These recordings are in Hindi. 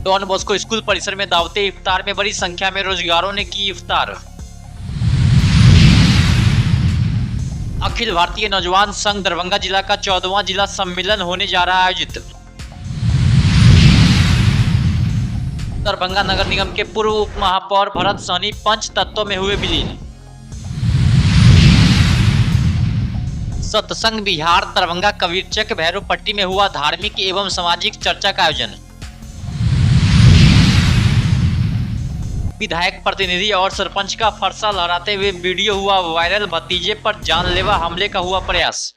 डॉन बॉस्को स्कूल परिसर में दावते इफ्तार में बड़ी संख्या में रोजगारों ने की इफ्तार। अखिल भारतीय नौजवान संघ दरभंगा जिला का 14वां जिला सम्मेलन होने जा रहा है आयोजित। दरभंगा नगर निगम के पूर्व उप महापौर भरत सहनी पंच तत्वों में हुए विलीन। सत्संग बिहार दरभंगा कबीरचक भैरवपट्टी में हुआ धार्मिक एवं सामाजिक चर्चा का आयोजन। विधायक प्रतिनिधि और सरपंच का फरसा लहराते हुए वीडियो हुआ वायरल। भतीजे पर जानलेवा हमले का हुआ प्रयास।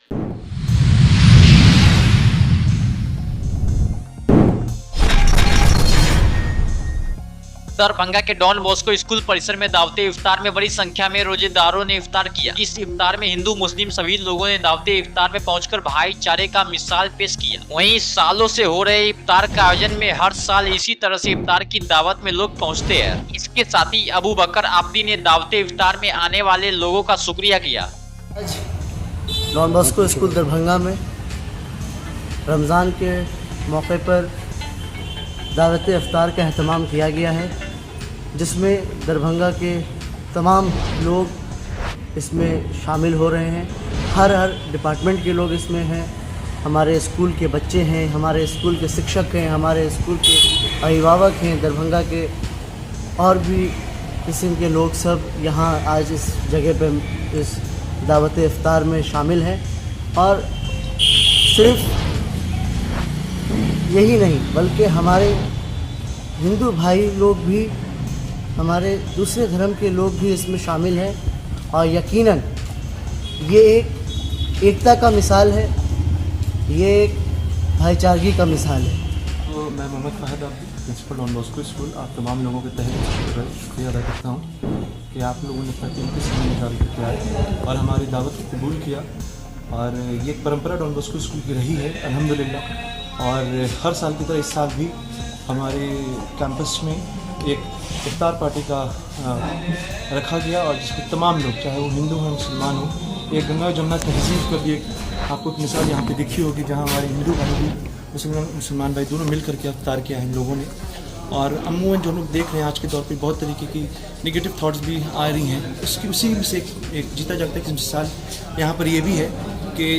दरभंगा के डॉन बॉस्को स्कूल परिसर में दावते इफ्तार में बड़ी संख्या में रोजेदारों ने इफ्तार किया। इस इफ्तार में हिंदू मुस्लिम सभी लोगों ने दावते इफ्तार में पहुंचकर भाईचारे का मिसाल पेश किया। वहीं सालों से हो रहे इफ्तार का आयोजन में हर साल इसी तरह से इफ्तार की दावत में लोग पहुंचते हैं। इसके साथ ही अबू बकर आबदी ने दावते इफ्तार में आने वाले लोगों का शुक्रिया किया। डॉन बॉस्को स्कूल दरभंगा में रमज़ान के मौके पर दावत इफ्तार का अहतमाम किया गया है, जिसमें दरभंगा के तमाम लोग इसमें शामिल हो रहे हैं। हर डिपार्टमेंट के लोग इसमें हैं। हमारे स्कूल के बच्चे हैं, हमारे स्कूल के शिक्षक हैं, हमारे स्कूल के अभिभावक हैं, दरभंगा के और भी किस्म के लोग सब यहाँ आज इस जगह पे इस दावत इफ्तार में शामिल हैं। और सिर्फ यही नहीं बल्कि हमारे हिंदू भाई लोग भी, हमारे दूसरे धर्म के लोग भी इसमें शामिल हैं। और यकीनन ये एक एकता का मिसाल है, ये एक भाईचारगी का मिसाल है। तो मैं मोहम्मद फ़हद आबदी, प्रिंसिपल डॉन बॉस्को स्कूल, आप तमाम लोगों के तहे शुक्रिया अदा करता हूँ कि आप लोगों ने इतना कीमती समय निकाल करके आए और हमारी दावत को कबूल किया। और ये एक परंपरा डॉन बॉस्को स्कूल की रही है अल्हम्दुलिल्लाह। और हर साल की तरह इस साल भी हमारे कैंपस में एक इफ्तार पार्टी का रखा गया और जिसमें तमाम लोग, चाहे वो हिंदू हों मुसलमान हों, एक गंगा जमुना तहजीब का भी एक आपको एक मिसाल यहाँ पे दिखी होगी, जहाँ हमारे हिंदू भाई भी मुसलमान भाई दोनों मिल करके इफ्तार किया है इन लोगों ने। और अमूमन जो लोग देख रहे हैं आज के दौर पे बहुत तरीके की नेगेटिव थॉट्स भी आ रही हैं, उसकी उसी में से एक जीता जागता एक मिसाल यहाँ पर ये भी है कि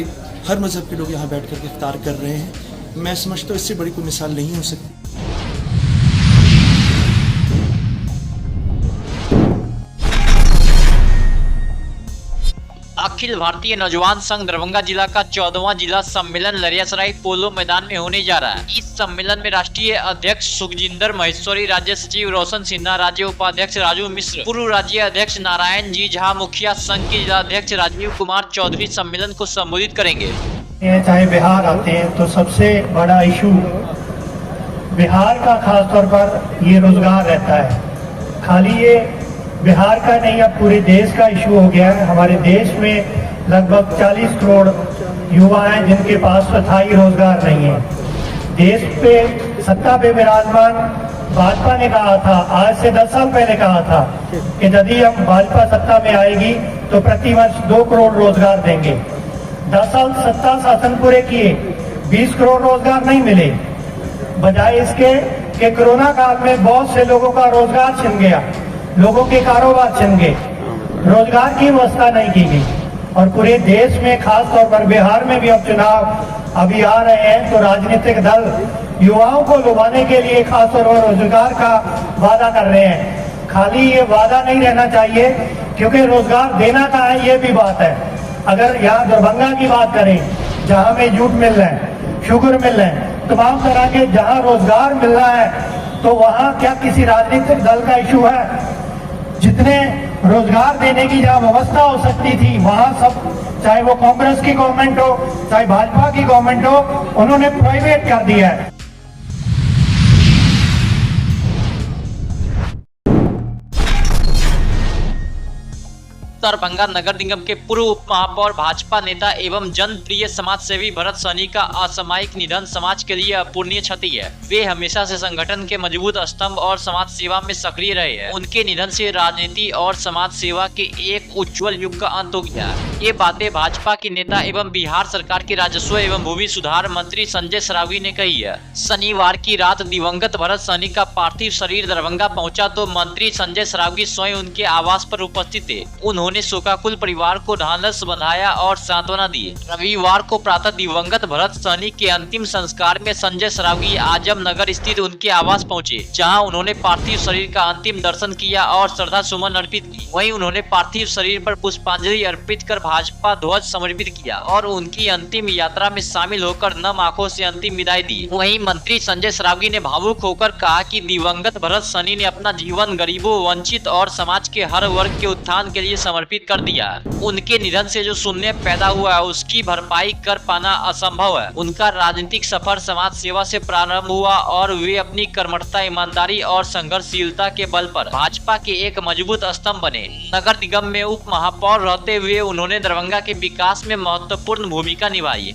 हर मज़हब के लोग यहाँ बैठ कर के इफ्तार कर रहे हैं। मैं समझता हूँ इससे बड़ी कोई मिसाल नहीं हो सकती। अखिल भारतीय नौजवान संघ दरभंगा जिला का 14वां जिला सम्मेलन लरियासराय पोलो मैदान में होने जा रहा है। इस सम्मेलन में राष्ट्रीय अध्यक्ष सुखजिंदर महेश्वरी, राज्य सचिव रोशन सिन्हा, राज्य उपाध्यक्ष राजू मिश्र, पूर्व राज्य अध्यक्ष नारायण जी झा, मुखिया संघ के जिलाध्यक्ष राजीव कुमार चौधरी सम्मेलन को संबोधित करेंगे। चाहे बिहार आते हैं तो सबसे बड़ा इशू बिहार का खास तौर पर ये रोजगार रहता है। खाली ये बिहार का नहीं, अब पूरे देश का इशू हो गया है। हमारे देश में लगभग 40 करोड़ युवा हैं जिनके पास स्थायी रोजगार नहीं है। देश पे सत्ता पे विराजमान भाजपा ने कहा था, आज से 10 साल पहले कहा था कि यदि हम भाजपा सत्ता में आएगी तो प्रतिवर्ष 2 करोड़ रोजगार देंगे। 10 साल सत्ता शासन पूरे किए, 20 करोड़ रोजगार नहीं मिले। बजाय इसके कि कोरोना काल में बहुत से लोगों का रोजगार छिन गया, लोगों के कारोबार छिन गए, रोजगार की व्यवस्था नहीं की गई। और पूरे देश में खास तौर पर बिहार में भी अब चुनाव अभी आ रहे हैं तो राजनीतिक दल युवाओं को लुभाने के लिए खास तौर पर रोजगार का वादा कर रहे हैं। खाली ये वादा नहीं रहना चाहिए, क्योंकि रोजगार देना का है ये भी बात है। अगर यहाँ दरभंगा की बात करें, जहाँ में जूट मिल रहे हैं, शुगर मिल रहे हैं, तमाम तरह के जहाँ रोजगार मिल रहा है, तो वहाँ क्या किसी राजनीतिक दल का इशू है? जितने रोजगार देने की जहाँ व्यवस्था हो सकती थी वहाँ सब, चाहे वो कांग्रेस की गवर्नमेंट हो चाहे भाजपा की गवर्नमेंट हो, उन्होंने प्राइवेट कर दिया है। दरभंगा नगर निगम के पूर्व उप महापौर भाजपा नेता एवं जनप्रिय समाज सेवी भरत सहनी का असामयिक निधन समाज के लिए अपूरणीय क्षति है। वे हमेशा से संगठन के मजबूत स्तंभ और समाज सेवा में सक्रिय रहे हैं। उनके निधन से राजनीति और समाज सेवा के एक उज्जवल युग का अंत हो गया। ये बातें भाजपा के नेता एवं बिहार सरकार के राजस्व एवं भूमि सुधार मंत्री संजय सरावगी ने कही है। शनिवार की रात दिवंगत भरत सहनी का पार्थिव शरीर दरभंगा पहुंचा तो मंत्री संजय सरावगी स्वयं उनके आवास पर उपस्थित थे। उन्होंने शोकाकुल परिवार को ढांढस बंधाया और सांत्वना दी। रविवार को प्रातः दिवंगत भरत सहनी के अंतिम संस्कार में संजय सरावगी आजमनगर स्थित उनके आवास पहुंचे, जहां उन्होंने पार्थिव शरीर का अंतिम दर्शन किया और श्रद्धा सुमन अर्पित की। वहीं उन्होंने पार्थिव शरीर पर पुष्पांजलि अर्पित कर भाजपा ध्वज समर्पित किया और उनकी अंतिम यात्रा में शामिल होकर नम आंखों से अंतिम विदाई दी। वहीं मंत्री संजय सरावगी ने भावुक होकर कहा कि दिवंगत भरत सहनी ने अपना जीवन गरीबों, वंचित और समाज के हर वर्ग के उत्थान के लिए समर्पित कर दिया। उनके निधन से जो शून्य पैदा हुआ है उसकी भरपाई कर पाना असंभव है। उनका राजनीतिक सफर समाज सेवा से प्रारंभ हुआ और वे अपनी कर्मठता, ईमानदारी और संघर्षशीलता के बल पर भाजपा के एक मजबूत स्तंभ बने। नगर निगम में उप महापौर रहते हुए उन्होंने दरभंगा के विकास में महत्वपूर्ण भूमिका निभाई।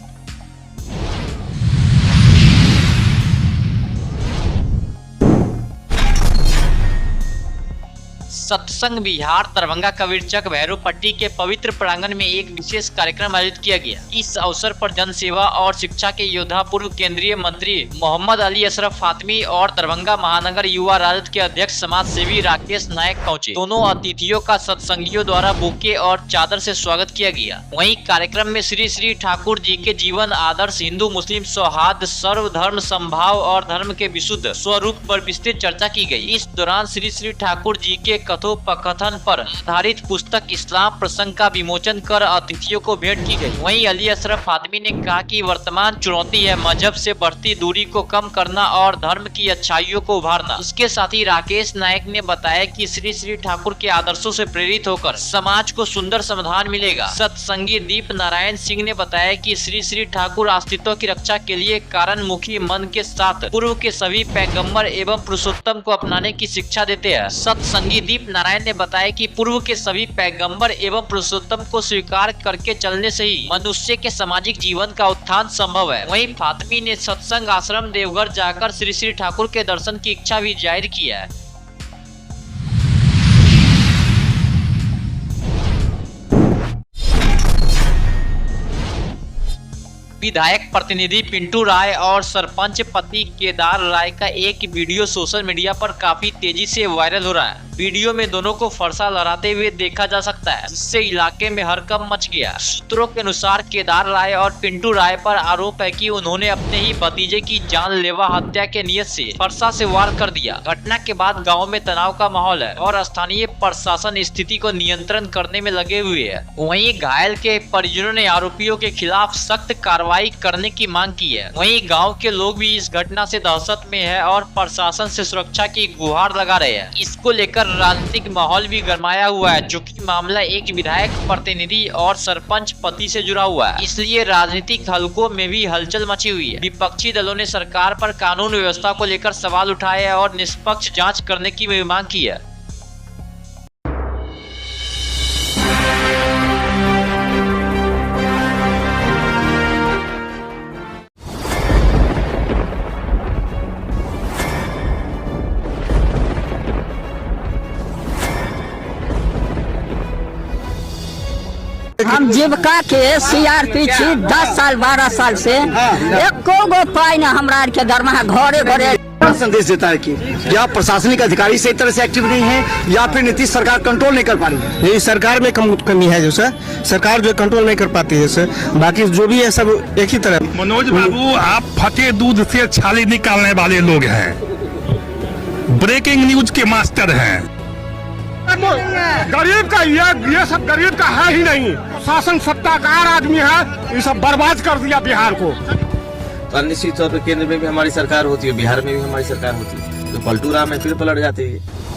सत्संग विहार दरभंगा कबीरचक भैरवपट्टी के पवित्र प्रांगण में एक विशेष कार्यक्रम आयोजित किया गया। इस अवसर पर जन सेवा और शिक्षा के योद्धा पूर्व केंद्रीय मंत्री मोहम्मद अली अशरफ फातमी और दरभंगा महानगर युवा राजद के अध्यक्ष समाज सेवी राकेश नायक पहुंचे। दोनों अतिथियों का सत्संगियों द्वारा बुके और चादर से स्वागत किया गया। वहीं कार्यक्रम में श्री श्री ठाकुर जी के जीवन आदर्श, हिंदू मुस्लिम सौहार्द, सर्वधर्म समभाव और धर्म के विशुद्ध स्वरूप पर विस्तृत चर्चा की गई। इस दौरान श्री श्री ठाकुर जी के कथोपकथन पर आधारित पुस्तक इस्लाम प्रसंग का विमोचन कर अतिथियों को भेंट की गई। वहीं अली अशरफ फातमी ने कहा कि वर्तमान चुनौती है मजहब से बढ़ती दूरी को कम करना और धर्म की अच्छाइयों को उभारना। इसके साथ ही राकेश नायक ने बताया कि श्री श्री ठाकुर के आदर्शों से प्रेरित होकर समाज को सुंदर समाधान मिलेगा। सत्संगी दीप नारायण सिंह ने बताया कि श्री श्री ठाकुर अस्तित्व की रक्षा के लिए कारणमुखी मन के साथ पूर्व के सभी पैगंबर एवं पुरुषोत्तम को अपनाने की शिक्षा देते हैं। सत्संगी दीप नारायण ने बताया कि पूर्व के सभी पैगंबर एवं पुरुषोत्तम को स्वीकार करके चलने से ही मनुष्य के सामाजिक जीवन का उत्थान संभव है। वहीं फातमी ने सत्संग आश्रम देवघर जाकर श्री श्री ठाकुर के दर्शन की इच्छा भी जाहिर की है। विधायक प्रतिनिधि पिंटू राय और सरपंच पति केदार राय का एक वीडियो सोशल मीडिया पर काफी तेजी से वायरल हो रहा है। वीडियो में दोनों को फरसा लहराते हुए देखा जा सकता है, जिससे इलाके में हड़कंप मच गया। सूत्रों के अनुसार केदार राय और पिंटू राय पर आरोप है कि उन्होंने अपने ही भतीजे की जानलेवा हत्या के नियत से फरसा से वार कर दिया। घटना के बाद गाँव में तनाव का माहौल है और स्थानीय प्रशासन स्थिति को नियंत्रण करने में लगे हुए है। वहीं घायल के परिजनों ने आरोपियों के खिलाफ सख्त कार्रवाई करने की मांग की है। वहीं गांव के लोग भी इस घटना से दहशत में है और प्रशासन से सुरक्षा की गुहार लगा रहे हैं। इसको लेकर राजनीतिक माहौल भी गरमाया हुआ है, जो कि मामला एक विधायक प्रतिनिधि और सरपंच पति से जुड़ा हुआ है। इसलिए राजनीतिक हलकों में भी हलचल मची हुई है। विपक्षी दलों ने सरकार पर कानून व्यवस्था को लेकर सवाल उठाए और निष्पक्ष जाँच करने की मांग की है। हम जीविका के CRP छी 10 साल 12 साल से एको गो पाई ना हमरा के दरमाहा घरे घरे। संदेश देता है कि या प्रशासनिक अधिकारी सही तरह से एक्टिव नहीं है या फिर नीतीश सरकार कंट्रोल नहीं कर पा रही है। यही सरकार में कमी है जो सर, सरकार जो कंट्रोल नहीं कर पाती है सर, बाकी जो भी है सब एक ही तरह। मनोज बाबू, आप फटे दूध से छाली निकालने वाले लोग हैं, ब्रेकिंग न्यूज के मास्टर हैं। गरीब का ये सब गरीब का है ही नहीं। शासन सत्ताकार आदमी है, ये सब बर्बाद कर दिया बिहार को। तो निश्चित तौर पर केंद्र में भी हमारी सरकार होती है, बिहार में भी हमारी सरकार होती है, तो पलटू राम में फिर पलट जाते हैं।